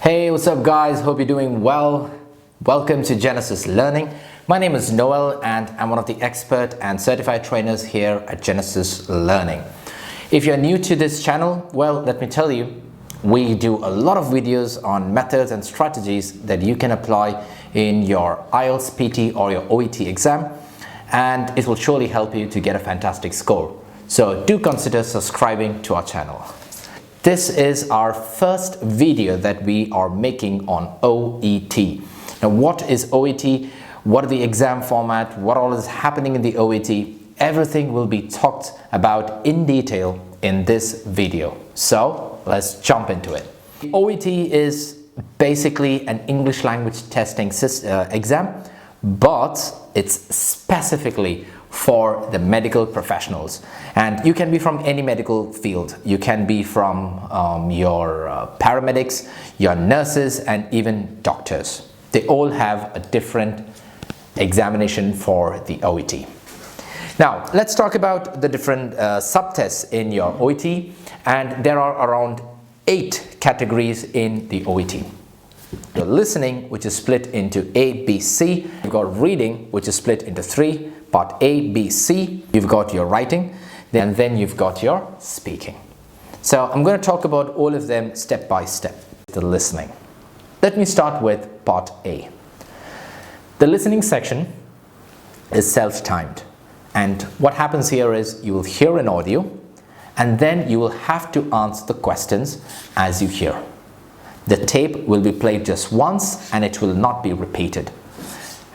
Hey, what's up guys? Hope you're doing well. Welcome to Genesis Learning. My name is Noel and I'm one of the expert and certified trainers here at Genesis Learning. If you're new to this channel, well, let me tell you, we do a lot of videos on methods and strategies that you can apply in your IELTS, PT or your OET exam, and it will surely help you to get a fantastic score. So do consider subscribing to our channel. This is our first video that we are making on OET. Now, what is OET? What are the exam format? What all is happening in the OET? Everything will be talked about in detail in this video. So let's jump into it. OET is basically an English language testing exam, but it's specifically for the medical professionals, and you can be from any medical field. You can be from your paramedics, your nurses, and even doctors. They all have a different examination for the OET. Now let's talk about the different subtests in your OET, and there are around 8 categories in the OET. Your listening, which is split into A, B, C. You've got reading, which is split into 3, part A, B, C. You've got your writing, and then you've got your speaking. So I'm going to talk about all of them step by step. The listening. Let me start with part A. The listening section is self-timed, and what happens here is you will hear an audio and then you will have to answer the questions as you hear. The tape will be played just once and it will not be repeated.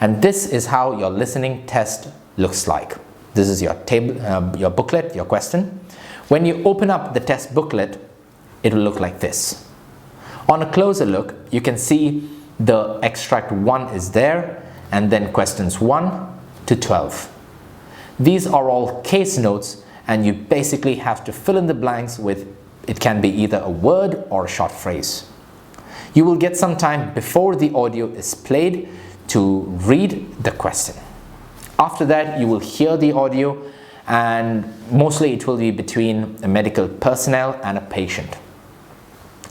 And this is how your listening test looks like. This is your table, your booklet, your question. When you open up the test booklet, it will look like this. On a closer look, you can see the extract 1 is there, and then questions 1 to 12. These are all case notes, and you basically have to fill in the blanks with, it can be either a word or a short phrase. You will get some time before the audio is played to read the question. After that, you will hear the audio, and mostly it will be between a medical personnel and a patient.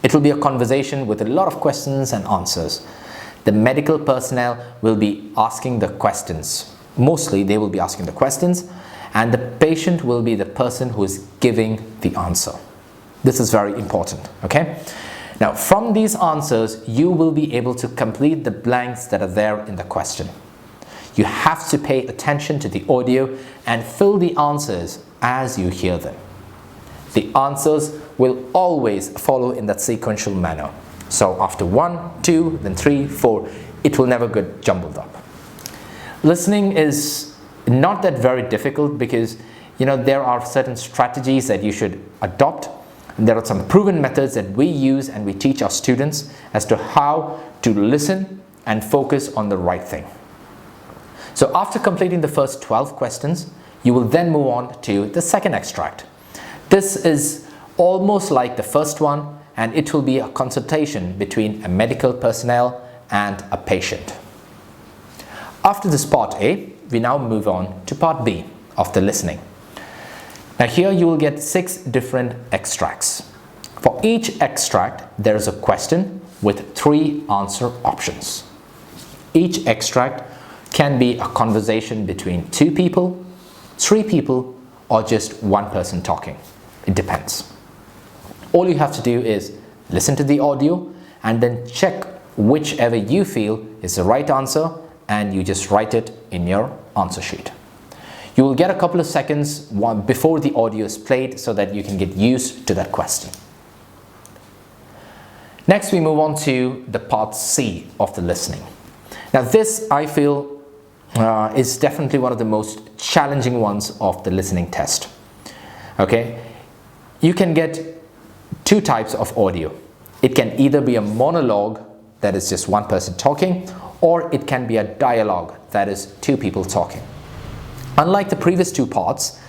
It will be a conversation with a lot of questions and answers. The medical personnel will be asking the questions. Mostly they will be asking the questions, and the patient will be the person who is giving the answer. This is very important, okay? Now, from these answers, you will be able to complete the blanks that are there in the question. You have to pay attention to the audio and fill the answers as you hear them. The answers will always follow in that sequential manner. So after 1, 2, then 3, 4, it will never get jumbled up. Listening is not that very difficult because, you know, there are certain strategies that you should adopt. There are some proven methods that we use and we teach our students as to how to listen and focus on the right thing. So after completing the first 12 questions, you will then move on to the second extract. This is almost like the first one, and it will be a consultation between a medical personnel and a patient. After this part A, we now move on to part B of the listening. Now here you will get 6 different extracts. For each extract, there is a question with 3 answer options. Each extract can be a conversation between 2 people, 3 people, or just 1 person talking. It depends. All you have to do is listen to the audio and then check whichever you feel is the right answer, and you just write it in your answer sheet. You will get a couple of seconds before the audio is played so that you can get used to that question. Next, we move on to the part C of the listening. Now this, I feel, is definitely one of the most challenging ones of the listening test. Okay, you can get 2 types of audio. It can either be a monologue, that is just 1 person talking, or it can be a dialogue, that is 2 people talking. Unlike the previous 2 parts,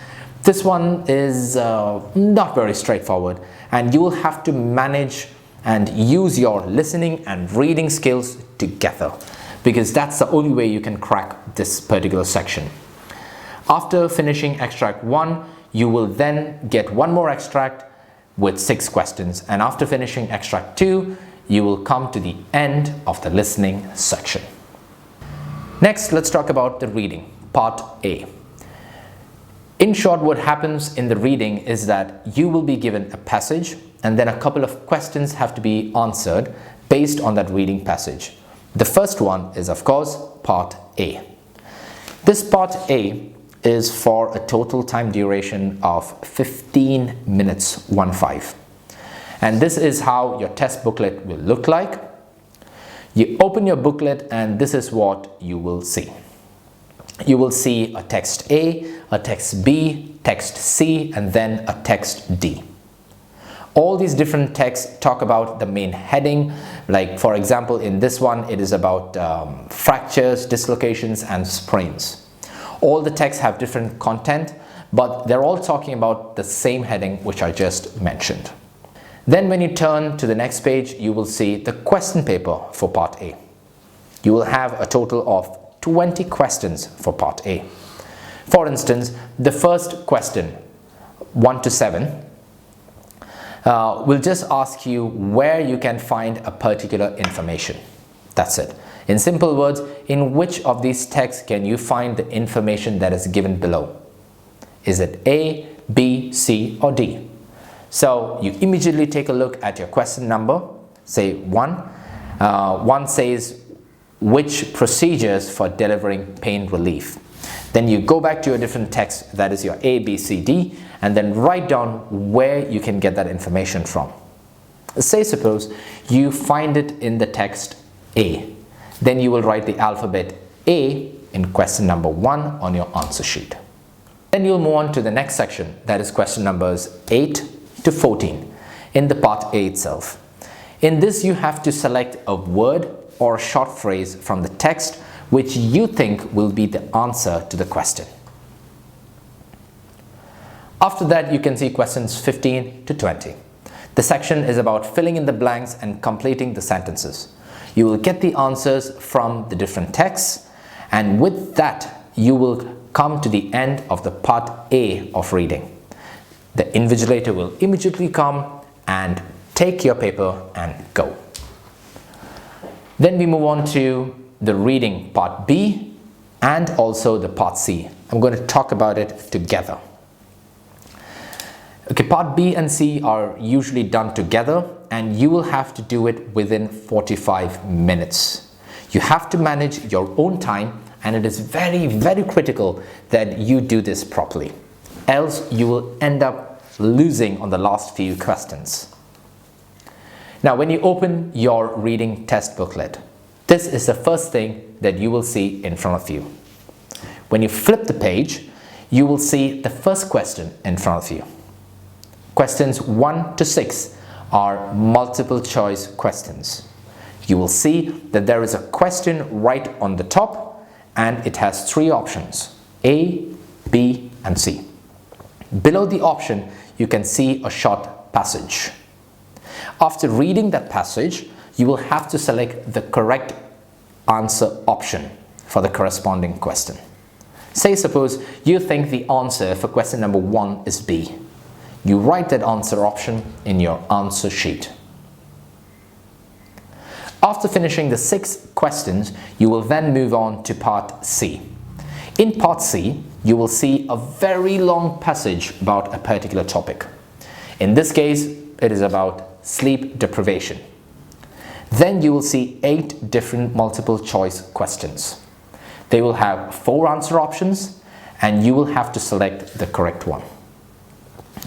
this one is not very straightforward, and you will have to manage and use your listening and reading skills together, because that's the only way you can crack this particular section. After finishing extract 1, you will then get 1 more extract with 6 questions, and after finishing extract 2, you will come to the end of the listening section. Next, let's talk about the reading, part A. In short, what happens in the reading is that you will be given a passage and then a couple of questions have to be answered based on that reading passage. The first one is, of course, part A. This part A is for a total time duration of 15 minutes, 15. And this is how your test booklet will look like. You open your booklet and this is what you will see. You will see a text A, a text B, text C, and then a text D. All these different texts talk about the main heading. Like, for example, in this one, it is about fractures, dislocations, and sprains. All the texts have different content, but they're all talking about the same heading which I just mentioned. Then when you turn to the next page, you will see the question paper for part A. You will have a total of 20 questions for part A. For instance, the first question, 1 to 7, will just ask you where you can find a particular information. That's it. In simple words, in which of these texts can you find the information that is given below? Is it A, B, C, or D? So you immediately take a look at your question number, say 1. 1 says, which procedures for delivering pain relief? Then you go back to your different text, that is your A, B, C, D, and then write down where you can get that information from. Say suppose you find it in the text A. Then you will write the alphabet A in question number 1 on your answer sheet. Then you'll move on to the next section, that is question numbers 8 to 14 in the part A itself. In this you have to select a word or a short phrase from the text which you think will be the answer to the question. After that, you can see questions 15 to 20. The section is about filling in the blanks and completing the sentences. You will get the answers from the different texts, and with that you will come to the end of the part A of reading. The invigilator will immediately come and take your paper and go. Then we move on to the reading part B and also the part C. I'm going to talk about it together. Okay, part B and C are usually done together and you will have to do it within 45 minutes. You have to manage your own time and it is very, very critical that you do this properly. Else you will end up losing on the last few questions. Now, when you open your reading test booklet, this is the first thing that you will see in front of you. When you flip the page, you will see the first question in front of you. Questions 1 to 6 are multiple choice questions. You will see that there is a question right on the top and it has 3 options, A, B, and C. Below the option, you can see a short passage. After reading that passage, you will have to select the correct answer option for the corresponding question. Say suppose you think the answer for question number 1 is B. You write that answer option in your answer sheet. After finishing the 6 questions, you will then move on to part C. In part C, you will see a very long passage about a particular topic. In this case, it is about sleep deprivation. Then you will see 8 different multiple choice questions. They will have 4 answer options and you will have to select the correct one.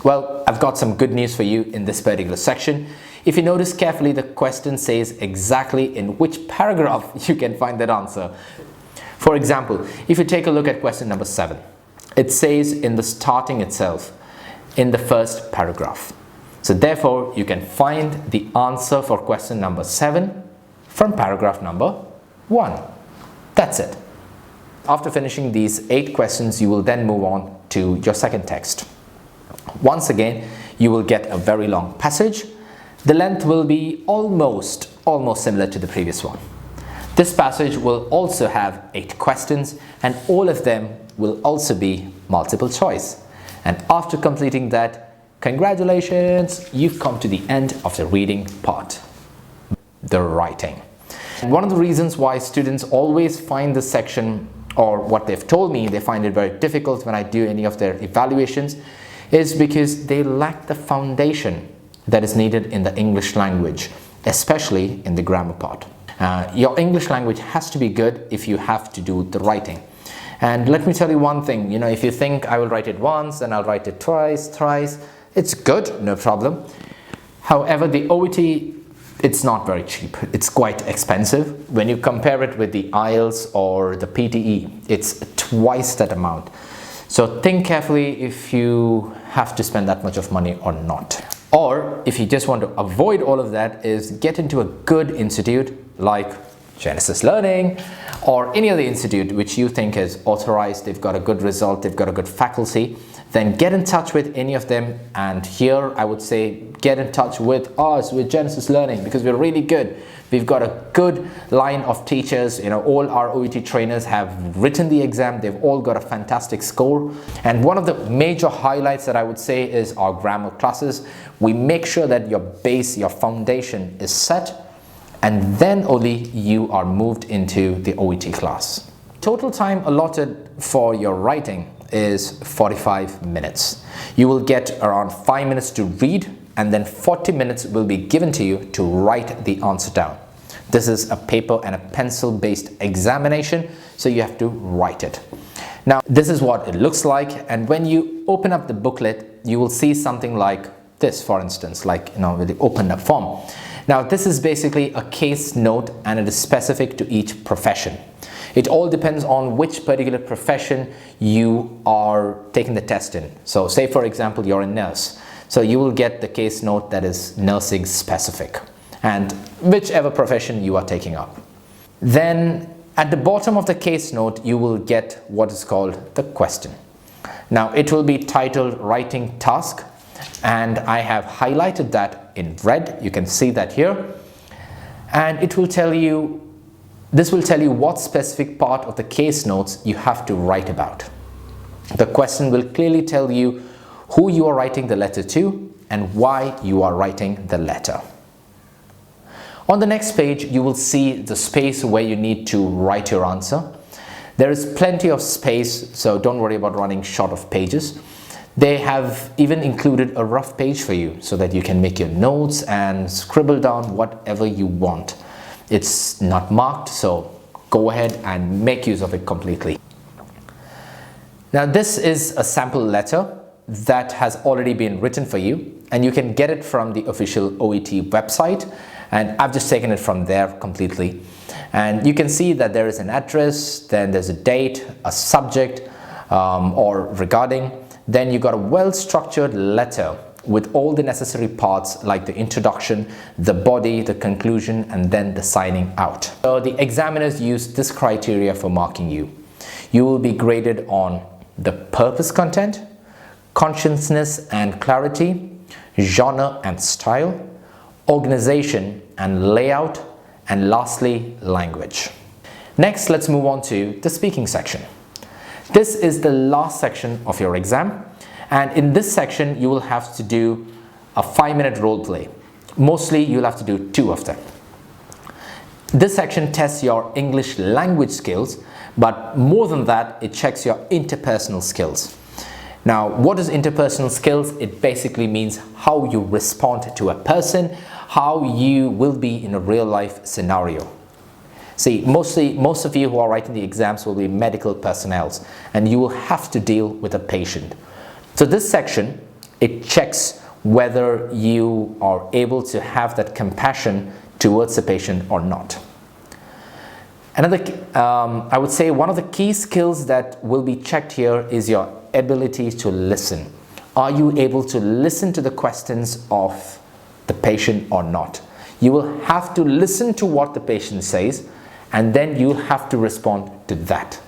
Well, I've got some good news for you in this particular section. If you notice carefully, the question says exactly in which paragraph you can find that answer. For example, if you take a look at question number 7, it says in the starting itself, in the first paragraph. So therefore, you can find the answer for question number 7 from paragraph number 1. That's it. After finishing these 8 questions, you will then move on to your second text. Once again, you will get a very long passage. The length will be almost similar to the previous one. This passage will also have 8 questions and all of them will also be multiple choice. And after completing that, congratulations, you've come to the end of the reading part. the writing. And one of the reasons why students always find this section, or what they've told me, they find it very difficult when I do any of their evaluations, is because they lack the foundation that is needed in the English language, especially in the grammar part. Your English language has to be good if you have to do the writing. And let me tell you one thing, if you think I will write it once and I'll write it twice, thrice, it's good, no problem. However, the OET, it's not very cheap. It's quite expensive. When you compare it with the IELTS or the PTE, it's twice that amount. So think carefully if you have to spend that much of money or not. Or if you just want to avoid all of that, is get into a good institute like Genesis Learning or any other institute which you think is authorized, they've got a good result, they've got a good faculty, then get in touch with any of them. And here I would say get in touch with us, with Genesis Learning, because we're really good. We've got a good line of teachers. All our OET trainers have written the exam. They've all got a fantastic score. And one of the major highlights that I would say is our grammar classes. We make sure that your base, your foundation is set, and then only you are moved into the OET class. Total time allotted for your writing is 45 minutes. You will get around 5 minutes to read, and then 40 minutes will be given to you to write the answer down. This is a paper and a pencil based examination, so you have to write it. Now, this is what it looks like, and when you open up the booklet, you will see something like this, for instance, with the opened up form. Now, this is basically a case note, and it is specific to each profession. It all depends on which particular profession you are taking the test in. So say, for example, you're a nurse. So you will get the case note that is nursing specific, and whichever profession you are taking up. Then at the bottom of the case note, you will get what is called the question. Now it will be titled Writing Task, and I have highlighted that in red. You can see that here. And it will tell you, this will tell you what specific part of the case notes you have to write about. The question will clearly tell you who you are writing the letter to and why you are writing the letter. On the next page, you will see the space where you need to write your answer. There is plenty of space, so don't worry about running short of pages. They have even included a rough page for you so that you can make your notes and scribble down whatever you want. It's not marked, so go ahead and make use of it completely. Now, this is a sample letter that has already been written for you, and you can get it from the official OET website, and I've just taken it from there completely. And you can see that there is an address, then there's a date, a subject, or regarding. Then you got a well-structured letter with all the necessary parts like the introduction, the body, the conclusion, and then the signing out. So the examiners use this criteria for marking you. You will be graded on the purpose content, consciousness and clarity, genre and style, organization and layout, and lastly, language. Next, let's move on to the speaking section. This is the last section of your exam, and in this section you will have to do a 5-minute role play. Mostly you'll have to do 2 of them. This section tests your English language skills, but more than that, it checks your interpersonal skills. Now, what is interpersonal skills? It basically means how you respond to a person, how you will be in a real life scenario. See, most of you who are writing the exams will be medical personnel, and you will have to deal with a patient. So this section, it checks whether you are able to have that compassion towards the patient or not. Another, I would say one of the key skills that will be checked here is your ability to listen. Are you able to listen to the questions of the patient or not? You will have to listen to what the patient says, and then you'll have to respond to that.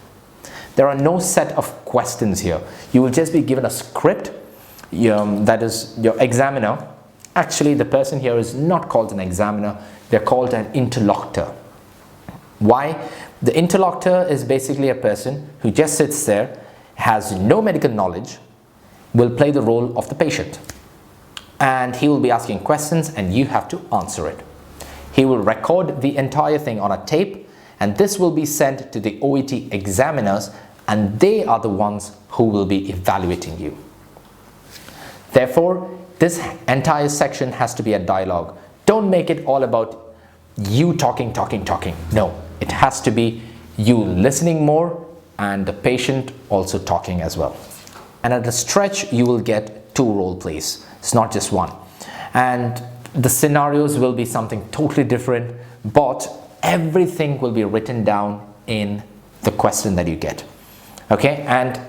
There are no set of questions here. You will just be given a script, that is your examiner. Actually, the person here is not called an examiner, they're called an interlocutor. Why? The interlocutor is basically a person who just sits there, has no medical knowledge, will play the role of the patient. And he will be asking questions and you have to answer it. He will record the entire thing on a tape, and this will be sent to the OET examiners, and they are the ones who will be evaluating you. Therefore, this entire section has to be a dialogue. Don't make it all about you talking. No, it has to be you listening more and the patient also talking as well. And at a stretch, you will get 2 role plays. It's not just one. And the scenarios will be something totally different, but everything will be written down in the question that you get. Okay, and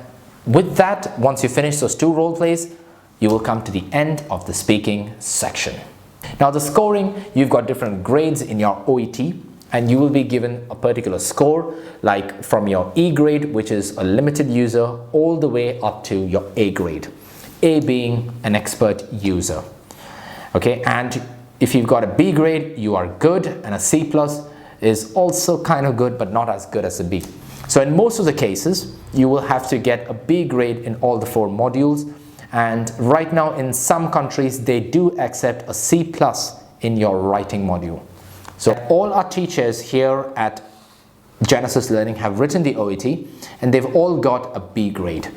with that, once you finish those 2 role plays, you will come to the end of the speaking section. Now the scoring, you've got different grades in your OET, and you will be given a particular score, like from your E grade, which is a limited user, all the way up to your A grade. A being an expert user. Okay, and if you've got a B grade, you are good, and a C plus is also kind of good, but not as good as a B. So in most of the cases, you will have to get a B grade in all the 4 modules. And right now in some countries, they do accept a C plus in your writing module. So all our teachers here at Genesis Learning have written the OET, and they've all got a B grade.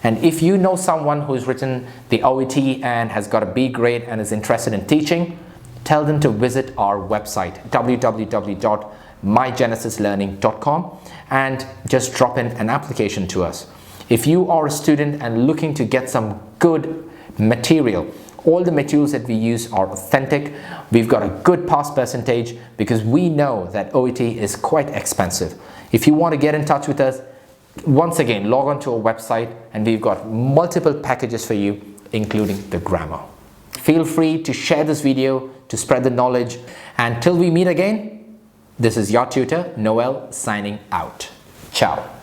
And if you know someone who's written the OET and has got a B grade and is interested in teaching, tell them to visit our website, www.mygenesislearning.com, and just drop in an application to us. If you are a student and looking to get some good material, all the materials that we use are authentic. We've got a good pass percentage because we know that OET is quite expensive. If you want to get in touch with us, once again, log on to our website, and we've got multiple packages for you, including the grammar. Feel free to share this video to spread the knowledge. And till we meet again, this is your tutor, Noel, signing out. Ciao.